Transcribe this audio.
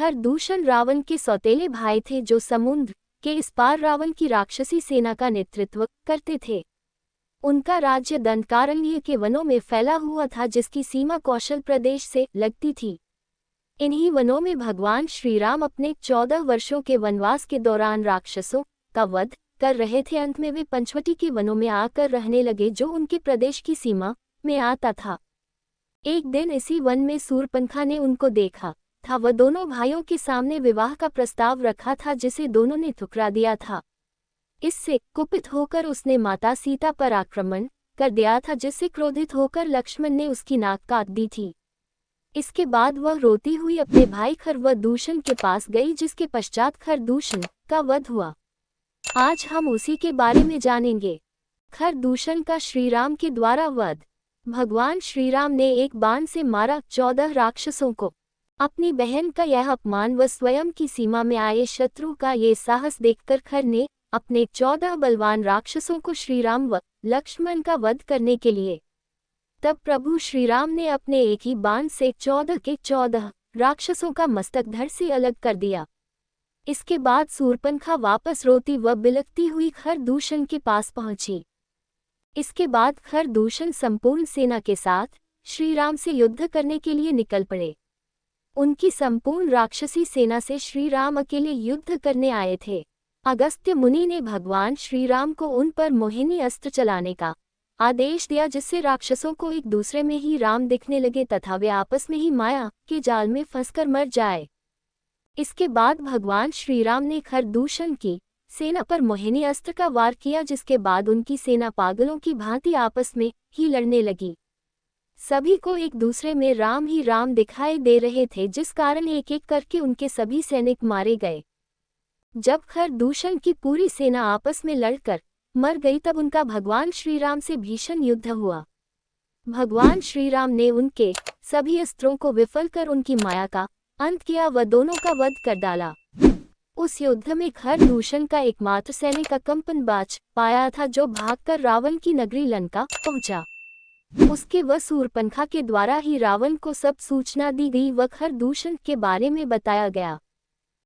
खरदूषण रावण के सौतेले भाई थे जो समुद्र के इस पार रावण की राक्षसी सेना का नेतृत्व करते थे। उनका राज्य दंडकारण्य के वनों में फैला हुआ था जिसकी सीमा कौशल प्रदेश से लगती थी। इन्हीं वनों में भगवान श्रीराम अपने 14 वर्षों के वनवास के दौरान राक्षसों का वध कर रहे थे। अंत में वे पंचवटी के वनों में आकर रहने लगे जो उनके प्रदेश की सीमा में आता था। एक दिन इसी वन में सूर्पनखा ने उनको देखा था। वह दोनों भाइयों के सामने विवाह का प्रस्ताव रखा था जिसे दोनों ने ठुकरा दिया था। इससे कुपित होकर उसने माता सीता पर आक्रमण कर दिया था जिससे क्रोधित होकर लक्ष्मण ने उसकी नाक काट दी थी। इसके बाद वह रोती हुई अपने भाई खरदूषण के पास गई जिसके पश्चात खरदूषण का वध हुआ। आज हम उसी के बारे में जानेंगे। खरदूषण का श्रीराम के द्वारा वध। भगवान श्रीराम ने एक बाण से मारा 14 राक्षसों को। अपनी बहन का यह अपमान व स्वयं की सीमा में आए शत्रु का ये साहस देखकर खर ने अपने 14 बलवान राक्षसों को श्रीराम व लक्ष्मण का वध करने के लिए तब प्रभु श्रीराम ने अपने एक ही बाण से 14 के 14 राक्षसों का मस्तक धड़ से अलग कर दिया। इसके बाद सूर्पनखा वापस रोती व बिलखती हुई खरदूषण के पास पहुंची। इसके बाद खरदूषण संपूर्ण सेना के साथ श्रीराम से युद्ध करने के लिए निकल पड़े। उनकी संपूर्ण राक्षसी सेना से श्रीराम अकेले युद्ध करने आए थे। अगस्त्य मुनि ने भगवान श्रीराम को उन पर मोहिनी अस्त्र चलाने का आदेश दिया जिससे राक्षसों को एक दूसरे में ही राम दिखने लगे तथा वे आपस में ही माया के जाल में फंसकर मर जाए। इसके बाद भगवान श्रीराम ने खरदूषण की सेना पर मोहिनी अस्त्र का वार किया जिसके बाद उनकी सेना पागलों की भांति आपस में ही लड़ने लगी। सभी को एक दूसरे में राम ही राम दिखाई दे रहे थे जिस कारण एक एक करके उनके सभी सैनिक मारे गए। जब खरदूषण की पूरी सेना आपस में लड़कर मर गई तब उनका भगवान श्रीराम से भीषण युद्ध हुआ। भगवान श्रीराम ने उनके सभी अस्त्रों को विफल कर उनकी माया का अंत किया व दोनों का वध कर डाला। उस युद्ध में खरदूषण का एकमात्र सैनिक अकंपन बाच पाया था जो भागकर रावण की नगरी लंका पहुंचा। उसके व सूर्पनखा के द्वारा ही रावण को सब सूचना दी गई व खरदूषण के बारे में बताया गया।